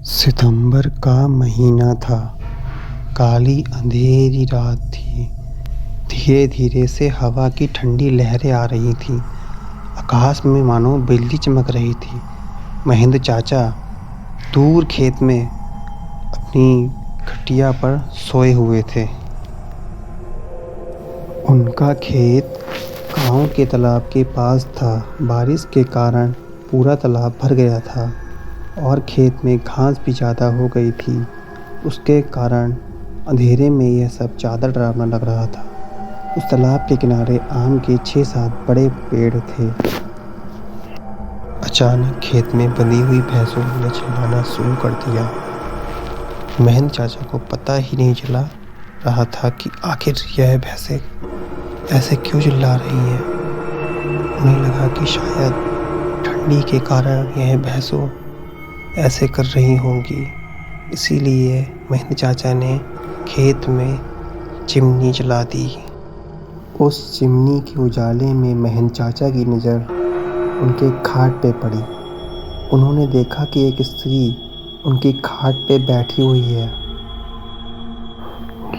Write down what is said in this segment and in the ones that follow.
सितंबर का महीना था। काली अंधेरी रात थी। धीरे धीरे से हवा की ठंडी लहरें आ रही थीं। आकाश में मानो बिजली चमक रही थी। महेंद्र चाचा दूर खेत में अपनी खटिया पर सोए हुए थे। उनका खेत गांव के तालाब के पास था। बारिश के कारण पूरा तालाब भर गया था और खेत में घास भी ज़्यादा हो गई थी। उसके कारण अंधेरे में यह सब ज़्यादा डरावना लग रहा था। उस तालाब के किनारे आम के 6-7 बड़े पेड़ थे। अचानक खेत में बंधी हुई भैंसों ने चिल्लाना शुरू कर दिया। महेंद्र चाचा को पता ही नहीं चला रहा था कि आखिर यह भैंसें ऐसे क्यों चिल्ला रही हैं। उन्हें लगा कि शायद ठंडी के कारण यह भैंसों ऐसे कर रही होंगी। इसीलिए महेंद्र चाचा ने खेत में चिमनी जला दी। उस चिमनी के उजाले में महेंद्र चाचा की नज़र उनके खाट पे पड़ी। उन्होंने देखा कि एक स्त्री उनकी खाट पे बैठी हुई है।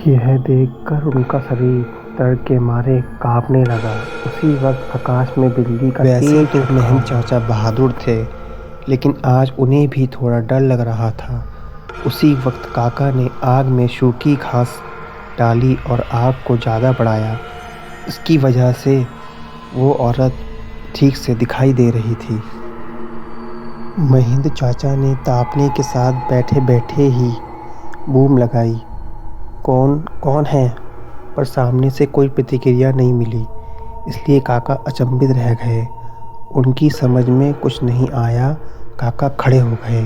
यह देखकर उनका शरीर दर्द के मारे कांपने लगा। उसी वक्त आकाश में बिजली का वैसे तो महेंद्र चाचा बहादुर थे, लेकिन आज उन्हें भी थोड़ा डर लग रहा था। उसी वक्त काका ने आग में सूखी घास डाली और आग को ज़्यादा बढ़ाया। इसकी वजह से वो औरत ठीक से दिखाई दे रही थी। महेंद्र चाचा ने तापने के साथ बैठे बैठे ही बूम लगाई, कौन कौन है? पर सामने से कोई प्रतिक्रिया नहीं मिली। इसलिए काका अचंभित रह गए। उनकी समझ में कुछ नहीं आया। काका खड़े हो गए।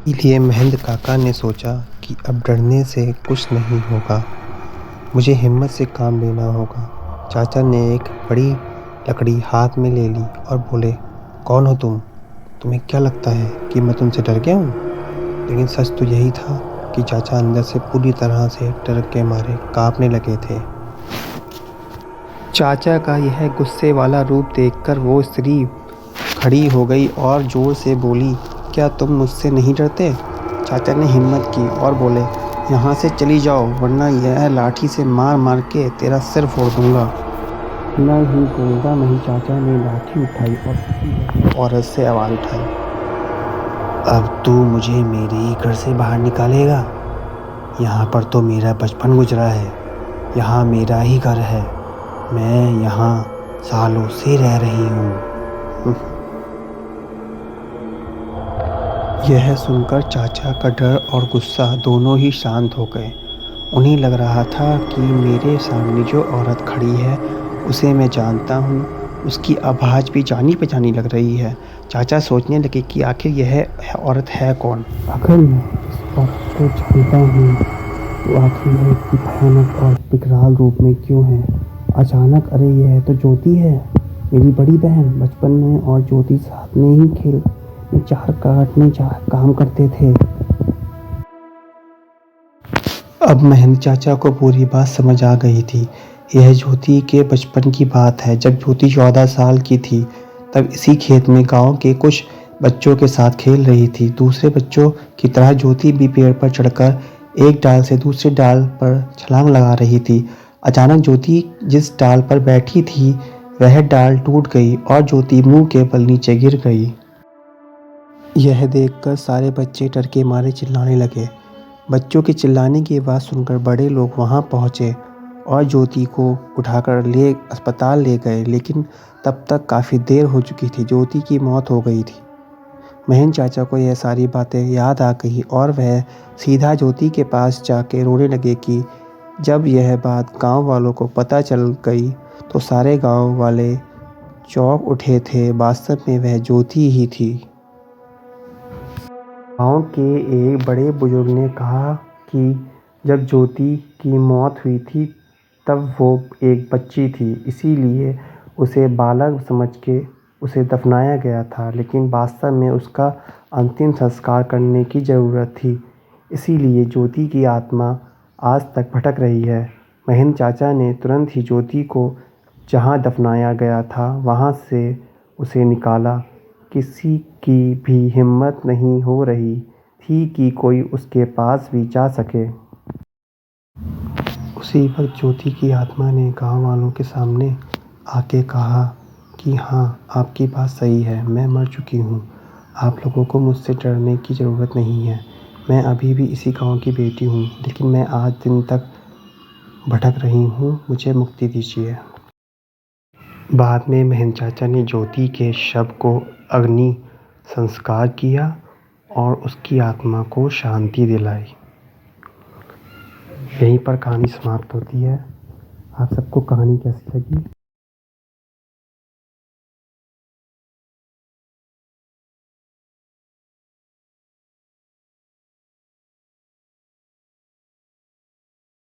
इसलिए महेंद्र काका ने सोचा कि अब डरने से कुछ नहीं होगा, मुझे हिम्मत से काम लेना होगा। चाचा ने एक बड़ी लकड़ी हाथ में ले ली और बोले, कौन हो तुम? तुम्हें क्या लगता है कि मैं तुमसे डर गया हूँ? लेकिन सच तो यही था कि चाचा अंदर से पूरी तरह से डर के मारे कांपने लगे थे। चाचा का यह गुस्से वाला रूप देखकर वो स्त्री खड़ी हो गई और जोर से बोली, क्या तुम मुझसे नहीं डरते? चाचा ने हिम्मत की और बोले, यहाँ से चली जाओ वरना यह लाठी से मार मार के तेरा सिर फोड़ दूंगा। नहीं बोलता नहीं, चाचा ने लाठी उठाई और औरत से आवाज़ उठाई, अब तू मुझे मेरे ही घर से बाहर निकालेगा? यहाँ पर तो मेरा बचपन गुजरा है। यहाँ मेरा ही घर है। मैं यहाँ सालों से रह रही हूँ। यह सुनकर चाचा का डर और गुस्सा दोनों ही शांत हो गए। उन्हें लग रहा था कि मेरे सामने जो औरत खड़ी है उसे मैं जानता हूँ। उसकी आवाज़ भी जानी पहचानी लग रही है। चाचा सोचने लगे कि आखिर यह औरत है कौन। अगर मैं इस औरत को जानता हूँ तो आखिर यह इतनी भयानक और विकराल रूप में क्यों है? अचानक अरे यह तो ज्योति है, मेरी बड़ी बहन। बचपन में और ज्योति साथ में ही खेल में चार काटने काम करते थे। अब महेंद्र चाचा को पूरी बात समझ आ गई थी। यह ज्योति के बचपन की बात है। जब ज्योति 14 साल की थी तब इसी खेत में गांव के कुछ बच्चों के साथ खेल रही थी। दूसरे बच्चों की तरह ज्योति भी पेड़ पर चढ़कर एक डाल से दूसरे डाल पर छलांग लगा रही थी। अचानक ज्योति जिस डाल पर बैठी थी वह डाल टूट गई और ज्योति मुंह के बल नीचे गिर गई। यह देखकर सारे बच्चे डर के मारे चिल्लाने लगे। बच्चों के चिल्लाने की आवाज़ सुनकर बड़े लोग वहां पहुंचे और ज्योति को उठाकर अस्पताल ले गए, लेकिन तब तक काफ़ी देर हो चुकी थी। ज्योति की मौत हो गई थी। महेंद्र चाचा को यह सारी बातें याद आ गई और वह सीधा ज्योति के पास जाके रोने लगे कि जब यह बात गांव वालों को पता चल गई तो सारे गांव वाले चौंक उठे थे। वास्तव में वह ज्योति ही थी। गांव के एक बड़े बुजुर्ग ने कहा कि जब ज्योति की मौत हुई थी तब वो एक बच्ची थी, इसीलिए उसे बालक समझ के उसे दफनाया गया था। लेकिन वास्तव में उसका अंतिम संस्कार करने की ज़रूरत थी, इसीलिए ज्योति की आत्मा आज तक भटक रही है। महेंद्र चाचा ने तुरंत ही ज्योति को जहाँ दफनाया गया था वहाँ से उसे निकाला किसी की भी हिम्मत नहीं हो रही थी कि कोई उसके पास भी जा सके। उसी वक्त ज्योति की आत्मा ने गांव वालों के सामने आके कहा कि हाँ, आपकी बात सही है, मैं मर चुकी हूँ। आप लोगों को मुझसे डरने की ज़रूरत नहीं है। मैं अभी भी इसी गांव की बेटी हूँ, लेकिन मैं आज दिन तक भटक रही हूँ, मुझे मुक्ति दीजिए। बाद में महंत चाचा ने ज्योति के शव को अग्नि संस्कार किया और उसकी आत्मा को शांति दिलाई। यहीं पर कहानी समाप्त होती है। आप सबको कहानी कैसी लगी?